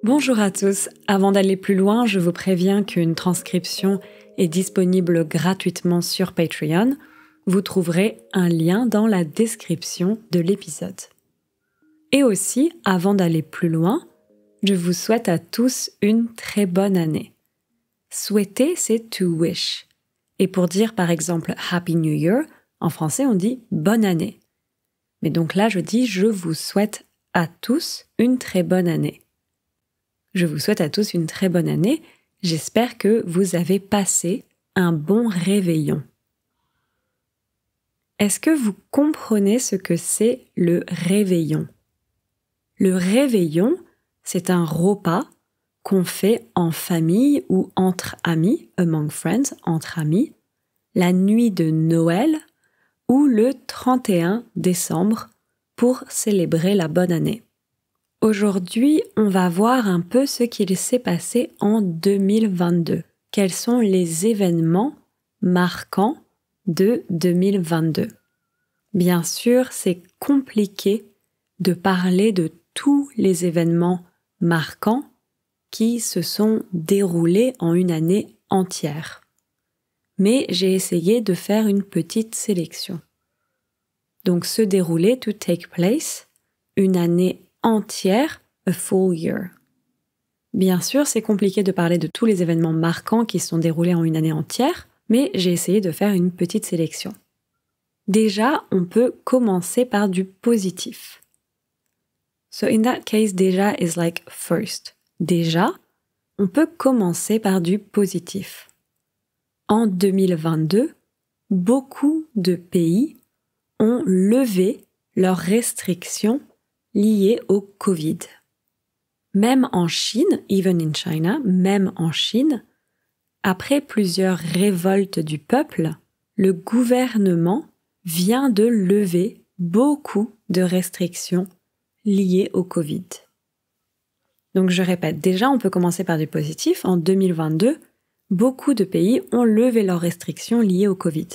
Bonjour à tous, avant d'aller plus loin, je vous préviens qu'une transcription est disponible gratuitement sur Patreon. Vous trouverez un lien dans la description de l'épisode. Et aussi, avant d'aller plus loin, je vous souhaite à tous une très bonne année. Souhaiter, c'est to wish. Et pour dire par exemple Happy New Year, en français on dit bonne année. Mais donc là je dis je vous souhaite à tous une très bonne année. Je vous souhaite à tous une très bonne année. J'espère que vous avez passé un bon réveillon. Est-ce que vous comprenez ce que c'est le réveillon? Le réveillon, c'est un repas qu'on fait en famille ou entre amis, among friends, entre amis, la nuit de Noël ou le 31 décembre pour célébrer la bonne année. Aujourd'hui, on va voir un peu ce qu'il s'est passé en 2022. Quels sont les événements marquants de 2022? Bien sûr, c'est compliqué de parler de tous les événements marquants qui se sont déroulés en une année entière. Mais j'ai essayé de faire une petite sélection. Donc, se dérouler, to take place, une année entière, a full year. Bien sûr, c'est compliqué de parler de tous les événements marquants qui se sont déroulés en une année entière, mais j'ai essayé de faire une petite sélection. Déjà, on peut commencer par du positif. So in that case, déjà is like first. Déjà, on peut commencer par du positif. En 2022, beaucoup de pays ont levé leurs restrictions liées au Covid. Même en Chine, even in China, même en Chine, après plusieurs révoltes du peuple, le gouvernement vient de lever beaucoup de restrictions liées au Covid. Donc je répète, déjà on peut commencer par du positif. En 2022, beaucoup de pays ont levé leurs restrictions liées au Covid.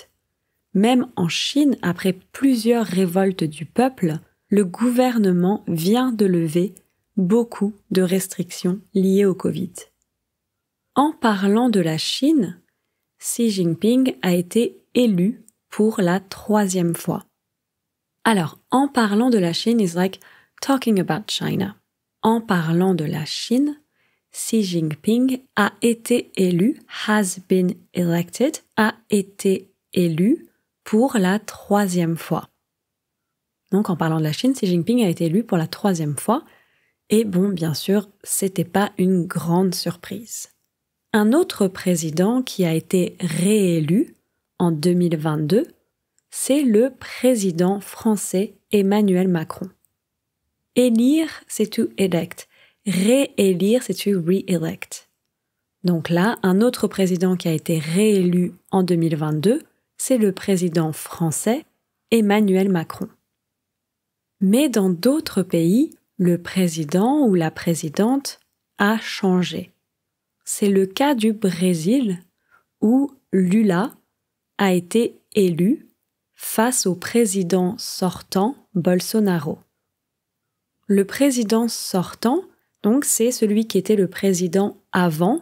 Même en Chine, après plusieurs révoltes du peuple, le gouvernement vient de lever beaucoup de restrictions liées au Covid. En parlant de la Chine, Xi Jinping a été élu pour la 3e fois. Alors, en parlant de la Chine is like talking about China. En parlant de la Chine, Xi Jinping a été élu, has been elected, a été élu pour la 3e fois. Donc, en parlant de la Chine, Xi Jinping a été élu pour la 3e fois. Et bon, bien sûr, c'était pas une grande surprise. Un autre président qui a été réélu en 2022, c'est le président français Emmanuel Macron. Élire, c'est to elect. Réélire, c'est to re-elect. Donc là, un autre président qui a été réélu en 2022, c'est le président français Emmanuel Macron. Mais dans d'autres pays, le président ou la présidente a changé. C'est le cas du Brésil où Lula a été élu face au président sortant Bolsonaro. Le président sortant, donc, c'est celui qui était le président avant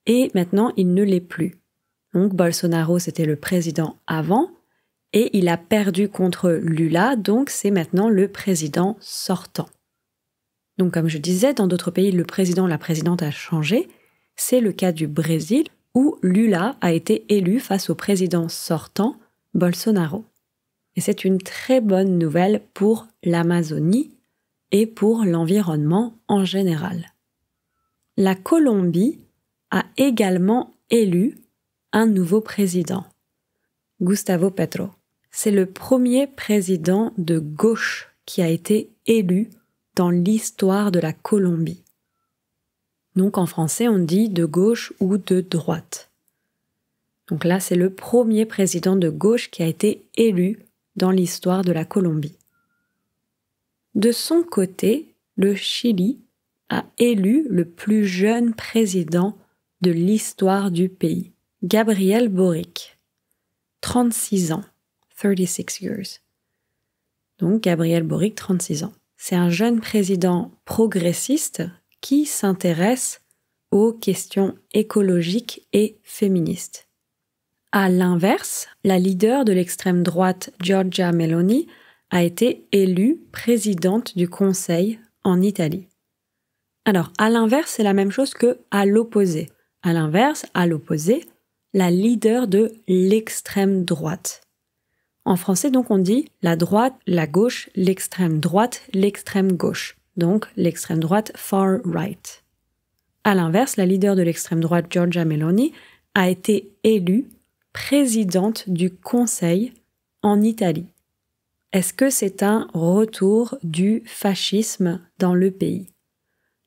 et maintenant il ne l'est plus. Donc Bolsonaro, c'était le président avant et il a perdu contre Lula, donc c'est maintenant le président sortant. Donc comme je disais, dans d'autres pays, le président ou la présidente a changé. C'est le cas du Brésil où Lula a été élu face au président sortant Bolsonaro. Et c'est une très bonne nouvelle pour l'Amazonie et pour l'environnement en général. La Colombie a également élu un nouveau président, Gustavo Petro. C'est le premier président de gauche qui a été élu dans l'histoire de la Colombie. Donc en français, on dit de gauche ou de droite. Donc là, c'est le premier président de gauche qui a été élu dans l'histoire de la Colombie. De son côté, le Chili a élu le plus jeune président de l'histoire du pays, Gabriel Boric, 36 ans, 36 years. Donc Gabriel Boric, 36 ans. C'est un jeune président progressiste qui s'intéresse aux questions écologiques et féministes. À l'inverse, la leader de l'extrême droite Giorgia Meloni a été élue présidente du Conseil en Italie. Alors, à l'inverse, c'est la même chose que à l'opposé. À l'inverse, à l'opposé, la leader de l'extrême droite. En français, donc, on dit la droite, la gauche, l'extrême droite, l'extrême gauche. Donc, l'extrême droite far right. À l'inverse, la leader de l'extrême droite Giorgia Meloni a été élue présidente du Conseil en Italie. Est-ce que c'est un retour du fascisme dans le pays?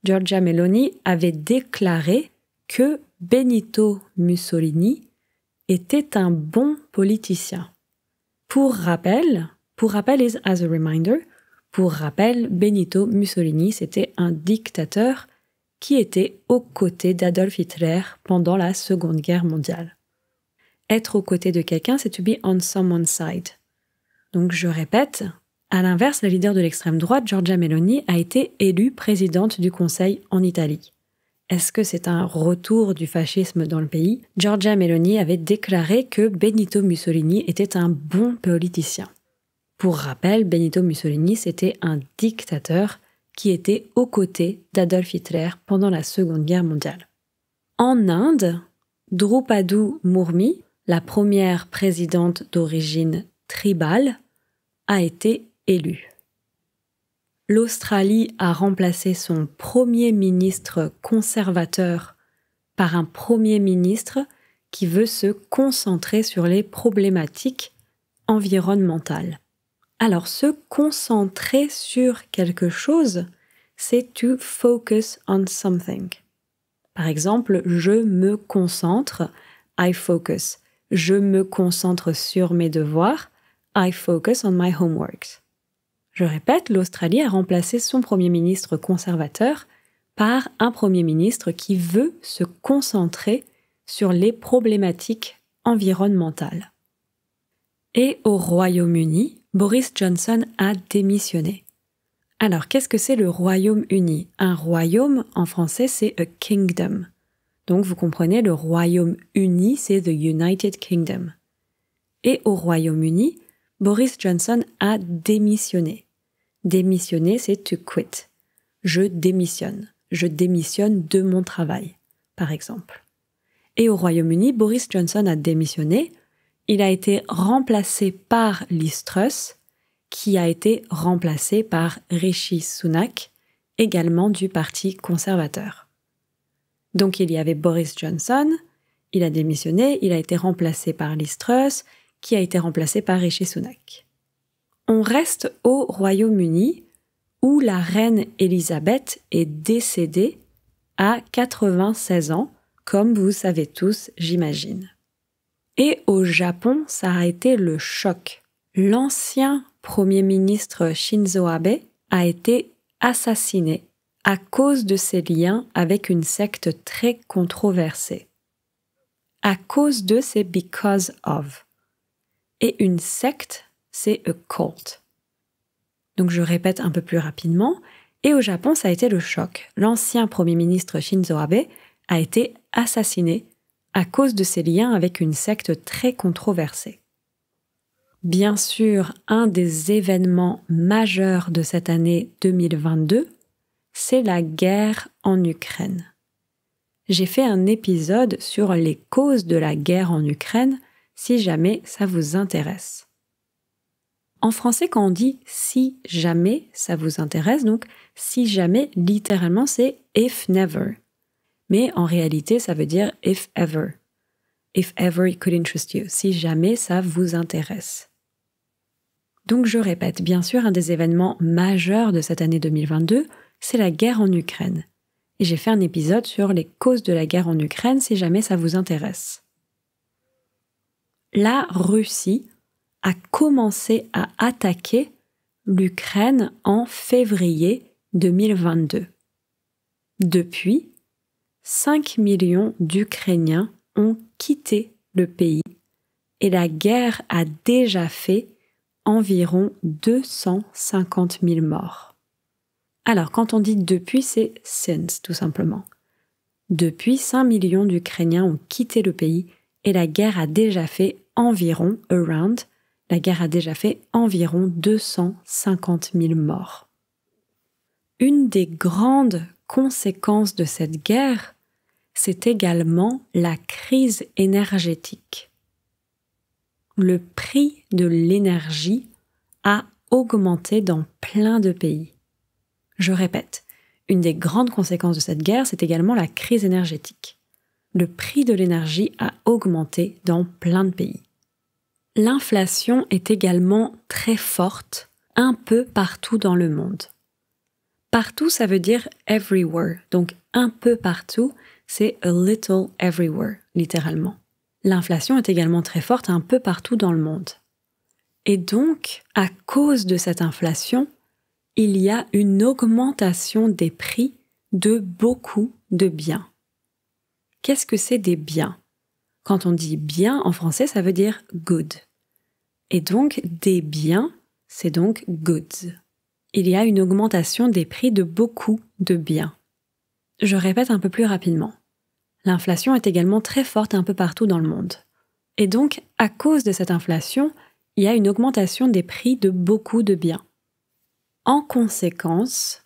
Giorgia Meloni avait déclaré que Benito Mussolini était un bon politicien. Pour rappel is as a reminder, pour rappel, Benito Mussolini, c'était un dictateur qui était aux côtés d'Adolf Hitler pendant la Seconde Guerre mondiale. Être aux côtés de quelqu'un, c'est to be on someone's side. Donc je répète, à l'inverse, la leader de l'extrême droite, Giorgia Meloni, a été élue présidente du Conseil en Italie. Est-ce que c'est un retour du fascisme dans le pays? Giorgia Meloni avait déclaré que Benito Mussolini était un bon politicien. Pour rappel, Benito Mussolini, c'était un dictateur qui était aux côtés d'Adolf Hitler pendant la Seconde Guerre mondiale. En Inde, Droupadi Murmu, la première présidente d'origine tribale, a été élue. L'Australie a remplacé son premier ministre conservateur par un premier ministre qui veut se concentrer sur les problématiques environnementales. Alors, se concentrer sur quelque chose, c'est to focus on something. Par exemple, je me concentre, I focus. Je me concentre sur mes devoirs, I focus on my homework. Je répète, l'Australie a remplacé son premier ministre conservateur par un premier ministre qui veut se concentrer sur les problématiques environnementales. Et au Royaume-Uni, Boris Johnson a démissionné. Alors, qu'est-ce que c'est le Royaume-Uni? Un royaume, en français, c'est a kingdom. Donc, vous comprenez, le Royaume-Uni, c'est the United Kingdom. Et au Royaume-Uni, Boris Johnson a démissionné. Démissionner, c'est to quit. Je démissionne. Je démissionne de mon travail, par exemple. Et au Royaume-Uni, Boris Johnson a démissionné. Il a été remplacé par Liz Truss, qui a été remplacé par Rishi Sunak, également du Parti conservateur. Donc il y avait Boris Johnson, il a démissionné, il a été remplacé par Liz Truss, qui a été remplacé par Rishi Sunak. On reste au Royaume-Uni, où la reine Élisabeth est décédée à 96 ans, comme vous savez tous, j'imagine. Et au Japon, ça a été le choc. L'ancien Premier ministre Shinzo Abe a été assassiné à cause de ses liens avec une secte très controversée. À cause de, c'est because of. Et une secte, c'est a cult. Donc je répète un peu plus rapidement. Et au Japon, ça a été le choc. L'ancien Premier ministre Shinzo Abe a été assassiné à cause de ses liens avec une secte très controversée. Bien sûr, un des événements majeurs de cette année 2022, c'est la guerre en Ukraine. J'ai fait un épisode sur les causes de la guerre en Ukraine, si jamais ça vous intéresse. En français, quand on dit « si jamais ça vous intéresse », donc « si jamais », littéralement, c'est « if never ». Mais en réalité, ça veut dire « if ever ». « If ever it could interest you », si jamais ça vous intéresse. Donc je répète, bien sûr, un des événements majeurs de cette année 2022, c'est la guerre en Ukraine. Et j'ai fait un épisode sur les causes de la guerre en Ukraine, si jamais ça vous intéresse. La Russie a commencé à attaquer l'Ukraine en février 2022. Depuis, 5 millions d'Ukrainiens ont quitté le pays et la guerre a déjà fait environ 250 000 morts. Alors, quand on dit depuis, c'est since, tout simplement. Depuis, 5 millions d'Ukrainiens ont quitté le pays et la guerre a déjà fait environ 250 000 morts. Une des grandes conséquences de cette guerre, c'est également la crise énergétique. Le prix de l'énergie a augmenté dans plein de pays. Je répète, une des grandes conséquences de cette guerre, c'est également la crise énergétique. Le prix de l'énergie a augmenté dans plein de pays. L'inflation est également très forte, un peu partout dans le monde. Partout, ça veut dire everywhere, donc un peu partout, c'est a little everywhere, littéralement. L'inflation est également très forte un peu partout dans le monde. Et donc, à cause de cette inflation, il y a une augmentation des prix de beaucoup de biens. Qu'est-ce que c'est des biens? Quand on dit bien en français, ça veut dire good. Et donc, des biens, c'est donc goods. Il y a une augmentation des prix de beaucoup de biens. Je répète un peu plus rapidement. L'inflation est également très forte un peu partout dans le monde. Et donc, à cause de cette inflation, il y a une augmentation des prix de beaucoup de biens. En conséquence,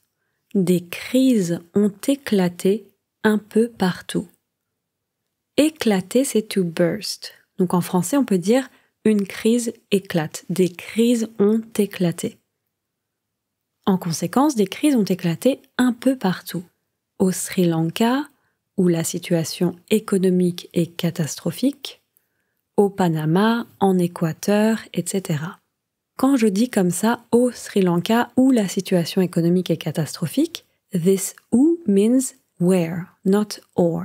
des crises ont éclaté un peu partout. Éclater, c'est to burst. Donc en français, on peut dire une crise éclate. Des crises ont éclaté. En conséquence, des crises ont éclaté un peu partout. Au Sri Lanka, où la situation économique est catastrophique, au Panama, en Équateur, etc. Quand je dis comme ça, au Sri Lanka, où la situation économique est catastrophique, this où means where, not or.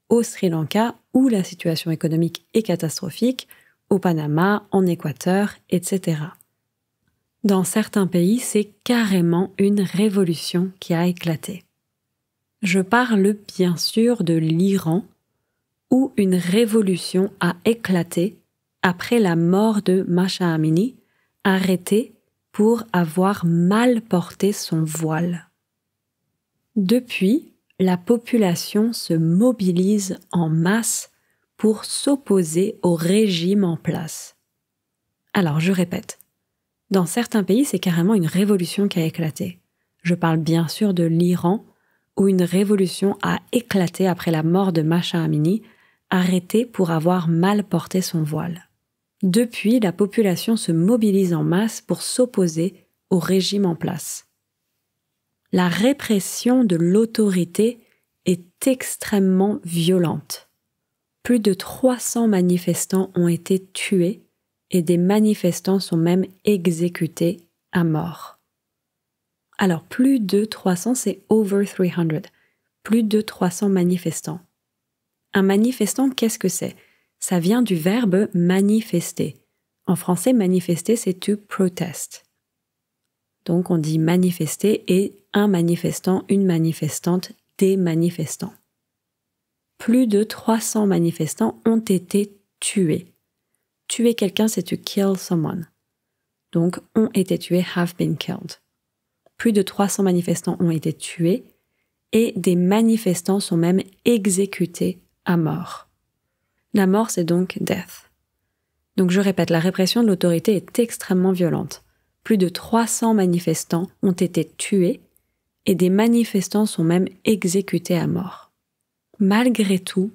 Au Sri Lanka, où la situation économique est catastrophique, au Panama, en Équateur, etc. Dans certains pays, c'est carrément une révolution qui a éclaté. Je parle bien sûr de l'Iran, où une révolution a éclaté après la mort de Mahsa Amini, arrêté pour avoir mal porté son voile. Depuis, la population se mobilise en masse pour s'opposer au régime en place. Alors, je répète, dans certains pays, c'est carrément une révolution qui a éclaté. Je parle bien sûr de l'Iran, où une révolution a éclaté après la mort de Mahsa Amini, arrêté pour avoir mal porté son voile. Depuis, la population se mobilise en masse pour s'opposer au régime en place. La répression de l'autorité est extrêmement violente. Plus de 300 manifestants ont été tués et des manifestants sont même exécutés à mort. Alors, plus de 300, c'est over 300. Plus de 300 manifestants. Un manifestant, qu'est-ce que c'est? Ça vient du verbe manifester. En français, manifester, c'est to protest. Donc, on dit manifester et un manifestant, une manifestante, des manifestants. Plus de 300 manifestants ont été tués. Tuer quelqu'un, c'est to kill someone. Donc, ont été tués, have been killed. Plus de 300 manifestants ont été tués et des manifestants sont même exécutés à mort. La mort, c'est donc death. Donc je répète, la répression de l'autorité est extrêmement violente. Plus de 300 manifestants ont été tués et des manifestants sont même exécutés à mort. Malgré tout,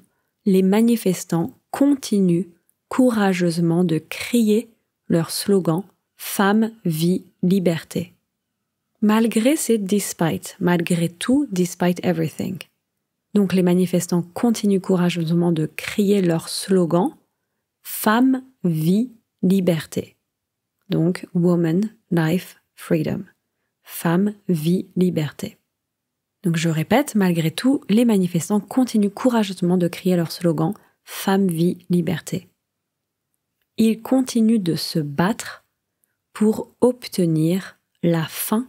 les manifestants continuent courageusement de crier leur slogan « Femme, vie, liberté ». Malgré c'est despite, malgré tout, despite everything. Donc les manifestants continuent courageusement de crier leur slogan « Femme, vie, liberté ». Donc woman, life, freedom. Femme, vie, liberté. Donc je répète, malgré tout, les manifestants continuent courageusement de crier leur slogan « Femme, vie, liberté ». Ils continuent de se battre pour obtenir la fin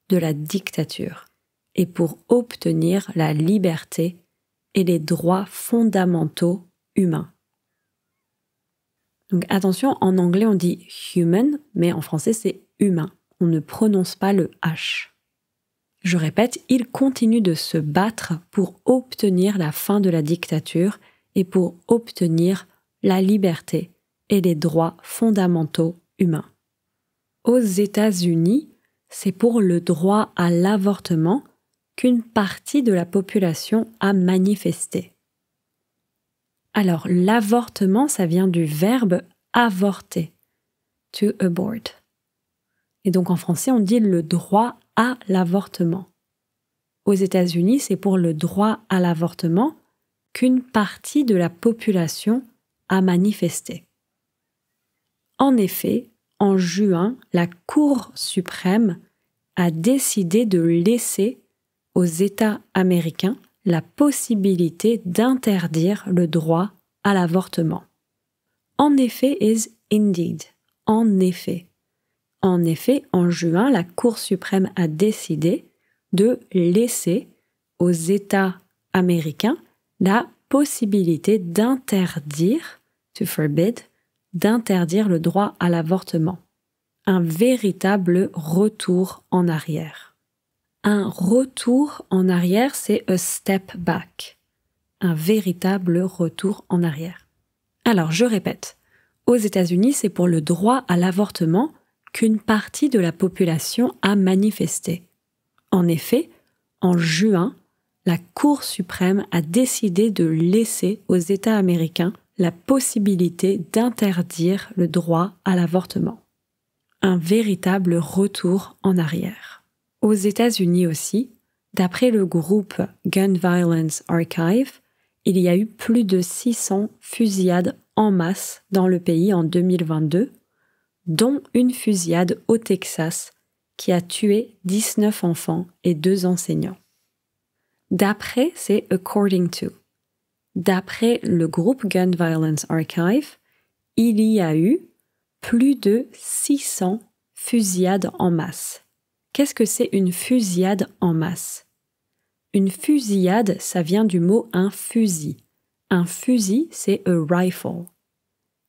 de la dictature et pour obtenir la liberté et les droits fondamentaux humains. Donc attention, en anglais on dit human, mais en français c'est humain. On ne prononce pas le H. Je répète, il continue de se battre pour obtenir la fin de la dictature et pour obtenir la liberté et les droits fondamentaux humains. Aux États-Unis, c'est pour le droit à l'avortement qu'une partie de la population a manifesté. Alors, l'avortement, ça vient du verbe avorter, to abort. Et donc en français, on dit le droit à l'avortement. Aux États-Unis, c'est pour le droit à l'avortement qu'une partie de la population a manifesté. En effet, en juin, la Cour suprême a décidé de laisser aux États américains la possibilité d'interdire le droit à l'avortement. En effet is indeed. En effet. En effet, en juin, la Cour suprême a décidé de laisser aux États américains la possibilité d'interdire, to forbid, d'interdire le droit à l'avortement. Un véritable retour en arrière. Un retour en arrière, c'est a step back. Un véritable retour en arrière. Alors, je répète, aux États-Unis, c'est pour le droit à l'avortement qu'une partie de la population a manifesté. En effet, en juin, la Cour suprême a décidé de laisser aux États américains la possibilité d'interdire le droit à l'avortement. Un véritable retour en arrière. Aux États-Unis aussi, d'après le groupe Gun Violence Archive, il y a eu plus de 600 fusillades en masse dans le pays en 2022, dont une fusillade au Texas qui a tué 19 enfants et 2 enseignants. D'après, c'est according to. D'après le groupe Gun Violence Archive, il y a eu plus de 600 fusillades en masse. Qu'est-ce que c'est une fusillade en masse? Une fusillade, ça vient du mot un fusil. Un fusil, c'est a rifle.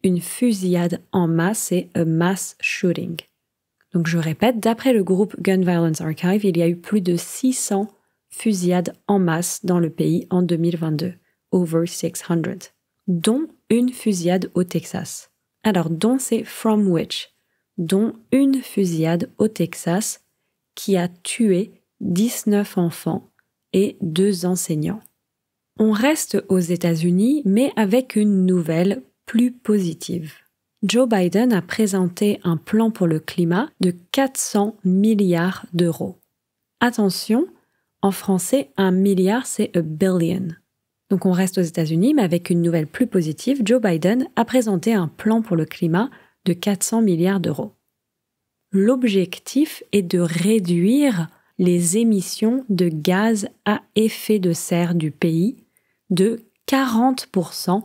Une fusillade en masse, c'est a mass shooting. Donc je répète, d'après le groupe Gun Violence Archive, il y a eu plus de 600 fusillades en masse dans le pays en 2022, over 600, dont une fusillade au Texas. Alors, dont c'est from which, dont une fusillade au Texas qui a tué 19 enfants et 2 enseignants. On reste aux États-Unis, mais avec une nouvelle plus positive. Joe Biden a présenté un plan pour le climat de 400 milliards d'euros. Attention, en français, 1 milliard, c'est a billion. Donc on reste aux États-Unis, mais avec une nouvelle plus positive, Joe Biden a présenté un plan pour le climat de 400 milliards d'euros. L'objectif est de réduire les émissions de gaz à effet de serre du pays de 40%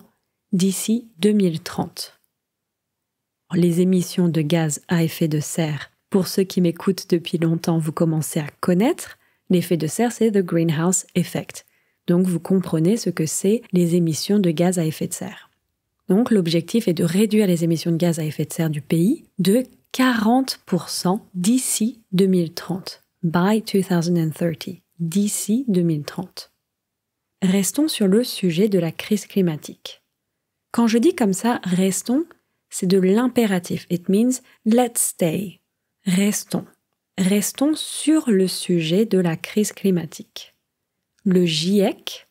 d'ici 2030. Les émissions de gaz à effet de serre, pour ceux qui m'écoutent depuis longtemps, vous commencez à connaître. L'effet de serre, c'est the greenhouse effect. Donc, vous comprenez ce que c'est les émissions de gaz à effet de serre. Donc, l'objectif est de réduire les émissions de gaz à effet de serre du pays de 40% d'ici 2030. By 2030. D'ici 2030. Restons sur le sujet de la crise climatique. Quand je dis comme ça, restons, c'est de l'impératif. It means let's stay. Restons. Restons sur le sujet de la crise climatique. Le GIEC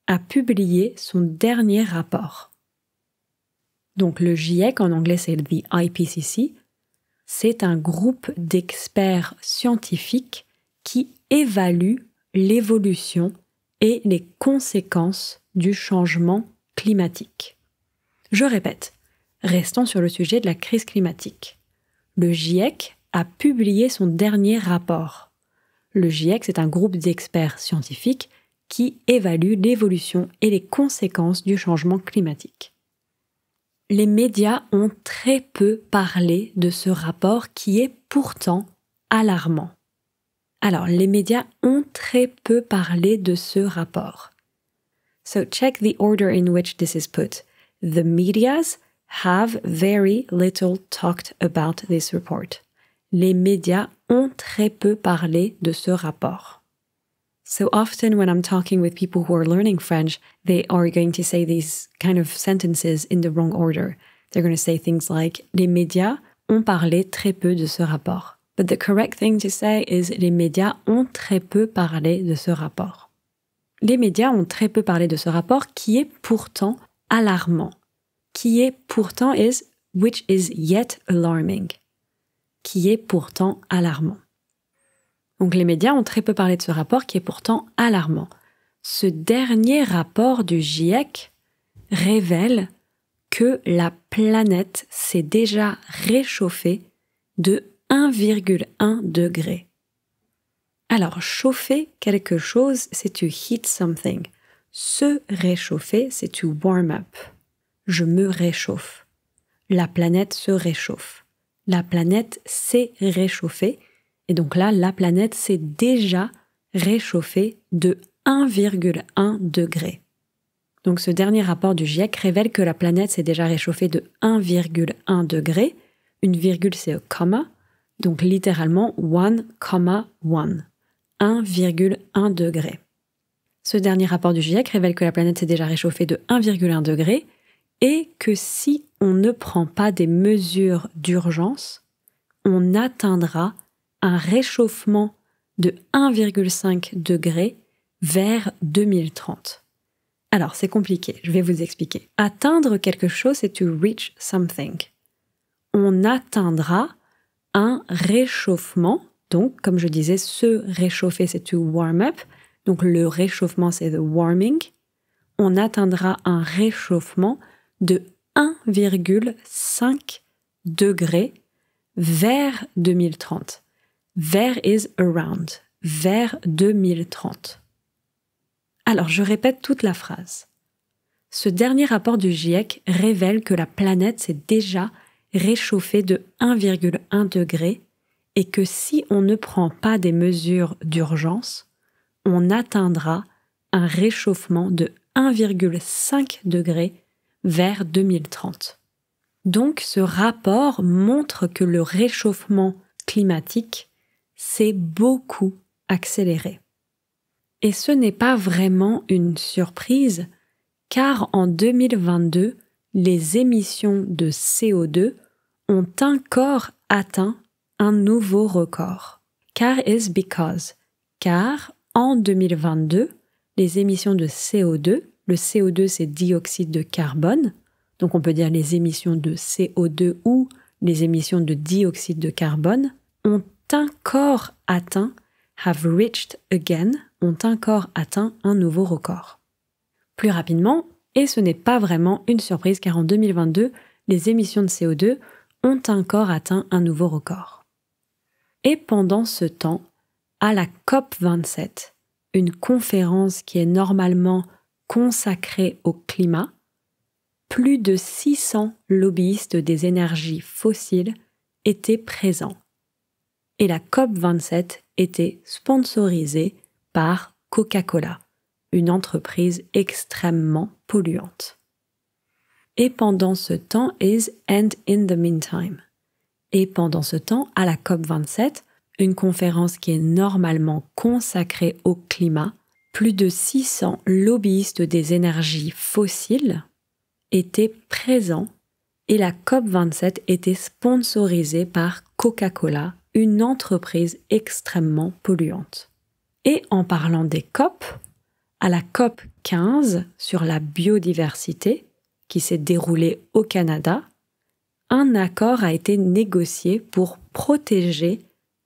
a publié son dernier rapport. Donc le GIEC, en anglais c'est the IPCC, c'est un groupe d'experts scientifiques qui évalue l'évolution et les conséquences du changement climatique. Je répète, restons sur le sujet de la crise climatique. Le GIEC a publié son dernier rapport. Le GIEC, c'est un groupe d'experts scientifiques qui évalue l'évolution et les conséquences du changement climatique. Les médias ont très peu parlé de ce rapport qui est pourtant alarmant. Alors, les médias ont très peu parlé de ce rapport. So check the order in which this is put. The medias have very little talked about this report. Les médias ont très peu parlé de ce rapport. So often when I'm talking with people who are learning French, they are going to say these kind of sentences in the wrong order. They're going to say things like « Les médias ont parlé très peu de ce rapport ». But the correct thing to say is « Les médias ont très peu parlé de ce rapport ». Les médias ont très peu parlé de ce rapport qui est pourtant alarmant. Qui est pourtant is « which is yet alarming ». Qui est pourtant alarmant. Donc les médias ont très peu parlé de ce rapport qui est pourtant alarmant. Ce dernier rapport du GIEC révèle que la planète s'est déjà réchauffée de 1,1 degré. Alors, chauffer quelque chose, c'est to heat something. Se réchauffer, c'est to warm up. Je me réchauffe. La planète se réchauffe. La planète s'est réchauffée. Et donc là, la planète s'est déjà réchauffée de 1,1 degré. Donc ce dernier rapport du GIEC révèle que la planète s'est déjà réchauffée de 1,1 degré. Une virgule, c'est un comma. Donc littéralement 1,1. 1,1 degré. Ce dernier rapport du GIEC révèle que la planète s'est déjà réchauffée de 1,1 degré et que si on ne prend pas des mesures d'urgence, on atteindra un réchauffement de 1,5 degré vers 2030. Alors, c'est compliqué, je vais vous expliquer. Atteindre quelque chose, c'est to reach something. On atteindra un réchauffement, donc, comme je disais, se réchauffer, c'est to warm up. Donc, le réchauffement, c'est the warming. On atteindra un réchauffement de 1,5 degré vers 2030. Vers is around. Vers 2030. Alors, je répète toute la phrase. Ce dernier rapport du GIEC révèle que la planète s'est déjà réchauffée de 1,1 degré et que si on ne prend pas des mesures d'urgence, on atteindra un réchauffement de 1,5 degré vers 2030. Donc, ce rapport montre que le réchauffement climatique s'est beaucoup accéléré. Et ce n'est pas vraiment une surprise, car en 2022, les émissions de CO2 ont encore atteint un nouveau record. Car is because. Car en 2022, les émissions de CO2, le CO2 c'est dioxyde de carbone, donc on peut dire les émissions de CO2 ou les émissions de dioxyde de carbone, ont encore atteint, have reached again, ont encore atteint un nouveau record. Plus rapidement, et ce n'est pas vraiment une surprise car en 2022, les émissions de CO2 ont encore atteint un nouveau record. Et pendant ce temps, à la COP27, une conférence qui est normalement consacrée au climat, plus de 600 lobbyistes des énergies fossiles étaient présents. Et la COP27 était sponsorisée par Coca-Cola, une entreprise extrêmement polluante. Et pendant ce temps is and in the meantime. Et pendant ce temps, à la COP27, une conférence qui est normalement consacrée au climat, plus de 600 lobbyistes des énergies fossiles étaient présents et la COP27 était sponsorisée par Coca-Cola, une entreprise extrêmement polluante. Et en parlant des COP, à la COP 15 sur la biodiversité, qui s'est déroulée au Canada, un accord a été négocié pour protéger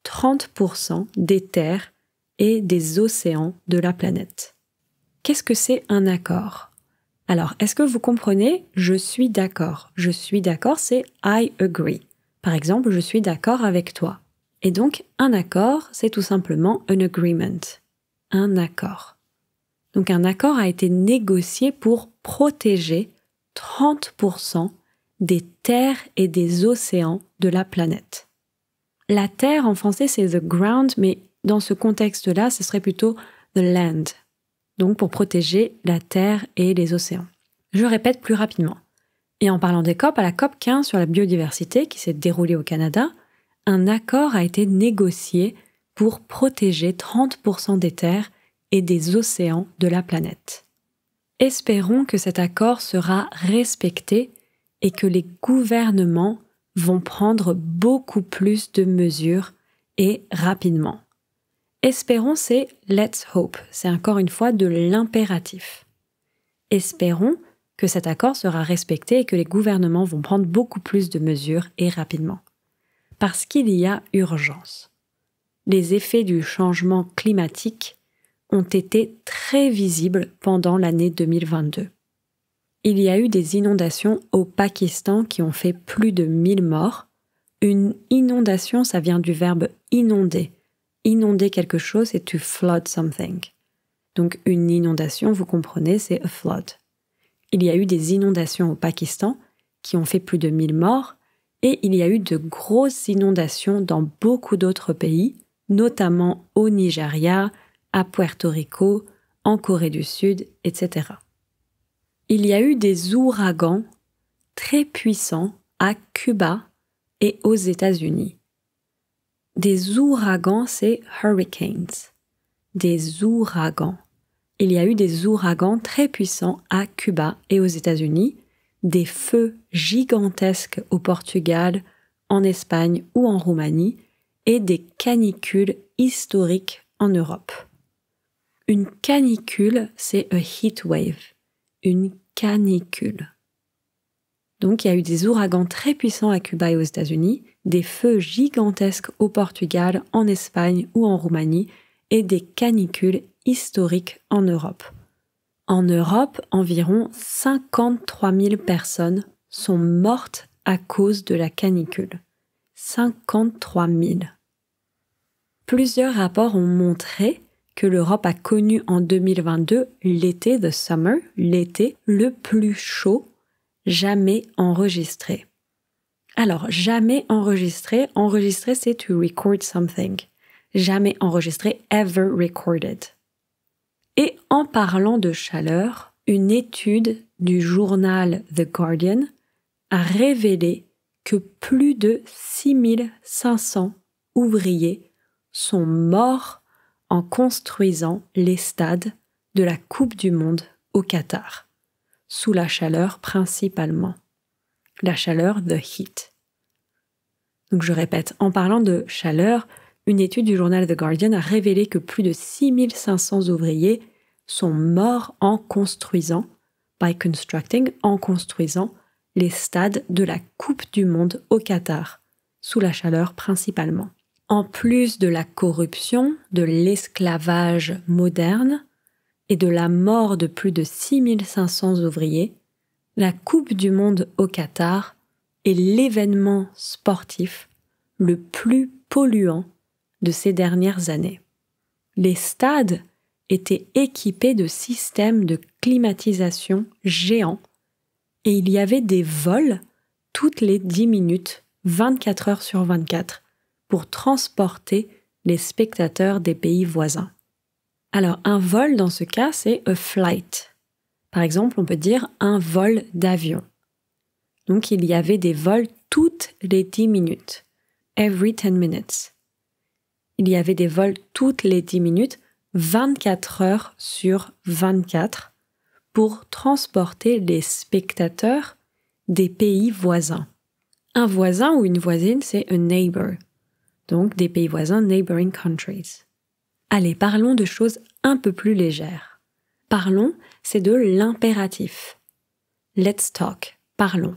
30% des terres et des océans de la planète. Qu'est-ce que c'est un accord ? Alors, est-ce que vous comprenez ? Je suis d'accord. Je suis d'accord, c'est I agree. Par exemple, je suis d'accord avec toi. Et donc, un accord, c'est tout simplement an agreement. Un accord. Donc, un accord a été négocié pour protéger 30% des terres et des océans de la planète. La terre, en français, c'est the ground, mais dans ce contexte-là, ce serait plutôt the land. Donc, pour protéger la terre et les océans. Je répète plus rapidement. Et en parlant des COP, à la COP 15 sur la biodiversité, qui s'est déroulée au Canada, un accord a été négocié pour protéger 30% des terres et des océans de la planète. Espérons que cet accord sera respecté et que les gouvernements vont prendre beaucoup plus de mesures et rapidement. Espérons, c'est let's hope, c'est encore une fois de l'impératif. Espérons que cet accord sera respecté et que les gouvernements vont prendre beaucoup plus de mesures et rapidement. Parce qu'il y a urgence. Les effets du changement climatique ont été très visibles pendant l'année 2022. Il y a eu des inondations au Pakistan qui ont fait plus de 1000 morts. Une inondation, ça vient du verbe inonder. Inonder quelque chose, c'est to flood something. Donc une inondation, vous comprenez, c'est a flood. Il y a eu des inondations au Pakistan qui ont fait plus de 1000 morts et il y a eu de grosses inondations dans beaucoup d'autres pays, notamment au Nigeria, à Puerto Rico, en Corée du Sud, etc. Il y a eu des ouragans très puissants à Cuba et aux États-Unis. Des ouragans, c'est hurricanes. Des ouragans. Il y a eu des ouragans très puissants à Cuba et aux États-Unis, des feux gigantesques au Portugal, en Espagne ou en Roumanie, et des canicules historiques en Europe. Une canicule, c'est a heat wave. Une canicule. Donc il y a eu des ouragans très puissants à Cuba et aux États-Unis, des feux gigantesques au Portugal, en Espagne ou en Roumanie, et des canicules historiques en Europe. En Europe, environ 53 000 personnes sont mortes à cause de la canicule. 53 000. Plusieurs rapports ont montré que l'Europe a connu en 2022 l'été, the summer, l'été le plus chaud jamais enregistré. Alors, jamais enregistré, enregistrer c'est to record something. Jamais enregistré, ever recorded. Et en parlant de chaleur, une étude du journal The Guardian a révélé que plus de 6500 ouvriers sont morts en construisant les stades de la Coupe du Monde au Qatar, sous la chaleur principalement. La chaleur, the heat. Donc je répète, en parlant de chaleur, une étude du journal The Guardian a révélé que plus de 6500 ouvriers sont morts en construisant, by constructing, en construisant les stades de la Coupe du Monde au Qatar, sous la chaleur principalement. En plus de la corruption, de l'esclavage moderne et de la mort de plus de 6500 ouvriers, la Coupe du Monde au Qatar est l'événement sportif le plus polluant de ces dernières années. Les stades étaient équipés de systèmes de climatisation géants et il y avait des vols toutes les 10 minutes, 24 heures sur 24, pour transporter les spectateurs des pays voisins. Alors un vol dans ce cas, c'est a flight. Par exemple, on peut dire un vol d'avion. Donc il y avait des vols toutes les 10 minutes, every 10 minutes. Il y avait des vols toutes les 10 minutes, 24 heures sur 24, pour transporter les spectateurs des pays voisins. Un voisin ou une voisine, c'est a neighbor. Donc des pays voisins, neighboring countries. Allez, parlons de choses un peu plus légères. Parlons, c'est de l'impératif. Let's talk, parlons.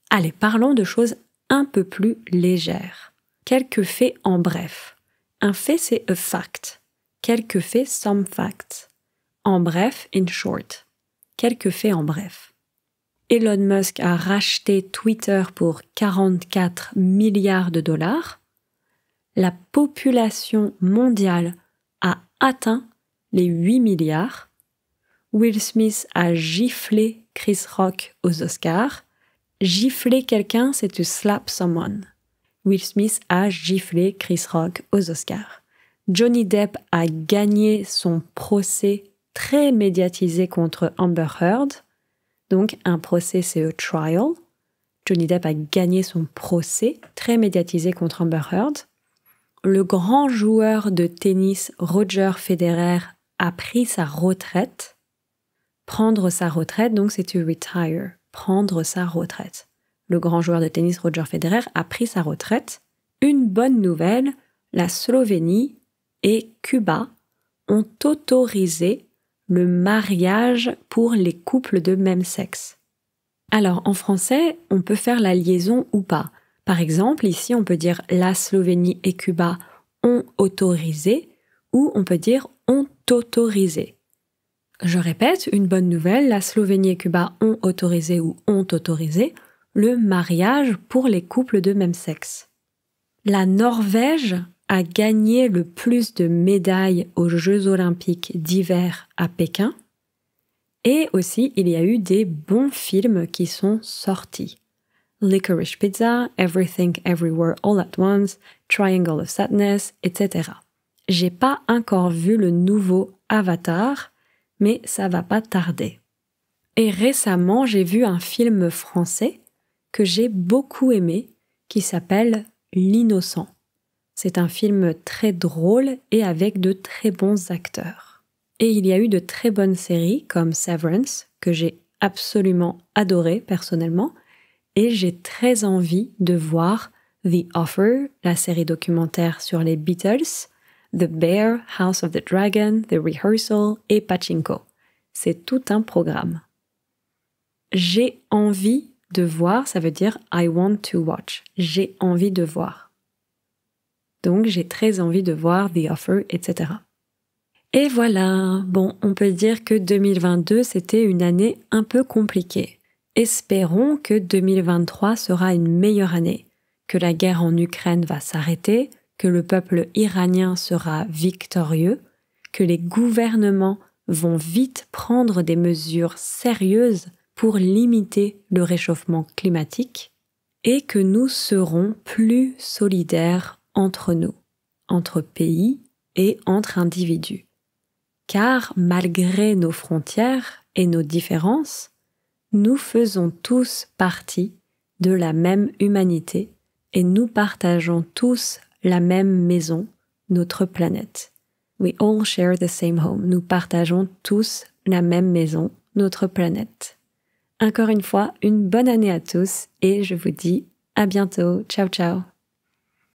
Allez, parlons de choses un peu plus légères. Quelques faits en bref. Un fait, c'est a fact. Quelques faits, some facts. En bref, in short. Quelques faits en bref. Elon Musk a racheté Twitter pour 44 milliards de dollars. La population mondiale a atteint les 8 milliards. Will Smith a giflé Chris Rock aux Oscars. Gifler quelqu'un, c'est to slap someone. Will Smith a giflé Chris Rock aux Oscars. Johnny Depp a gagné son procès très médiatisé contre Amber Heard. Donc un procès, c'est a trial. Johnny Depp a gagné son procès très médiatisé contre Amber Heard. Le grand joueur de tennis Roger Federer a pris sa retraite. Prendre sa retraite, donc c'est to retire, prendre sa retraite. Le grand joueur de tennis Roger Federer a pris sa retraite. Une bonne nouvelle, la Slovénie et Cuba ont autorisé le mariage pour les couples de même sexe. Alors, en français, on peut faire la liaison ou pas. Par exemple, ici, on peut dire la Slovénie et Cuba ont autorisé ou on peut dire ont autorisé. Je répète, une bonne nouvelle, la Slovénie et Cuba ont autorisé ou ont autorisé le mariage pour les couples de même sexe. La Norvège a gagné le plus de médailles aux Jeux olympiques d'hiver à Pékin. Et aussi, il y a eu des bons films qui sont sortis. Licorice Pizza, Everything Everywhere All at Once, Triangle of Sadness, etc. J'ai pas encore vu le nouveau Avatar, mais ça va pas tarder. Et récemment, j'ai vu un film français que j'ai beaucoup aimé, qui s'appelle L'Innocent. C'est un film très drôle et avec de très bons acteurs. Et il y a eu de très bonnes séries comme Severance, que j'ai absolument adoré personnellement, et j'ai très envie de voir The Offer, la série documentaire sur les Beatles, The Bear, House of the Dragon, The Rehearsal et Pachinko. C'est tout un programme. J'ai envie de voir, ça veut dire I want to watch. J'ai envie de voir. Donc j'ai très envie de voir The Offer, etc. Et voilà, bon, on peut dire que 2022, c'était une année un peu compliquée. Espérons que 2023 sera une meilleure année, que la guerre en Ukraine va s'arrêter, que le peuple iranien sera victorieux, que les gouvernements vont vite prendre des mesures sérieuses pour limiter le réchauffement climatique et que nous serons plus solidaires entre nous, entre pays et entre individus. Car malgré nos frontières et nos différences, nous faisons tous partie de la même humanité et nous partageons tous la même maison, notre planète. We all share the same home. Nous partageons tous la même maison, notre planète. Encore une fois, une bonne année à tous et je vous dis à bientôt. Ciao, ciao.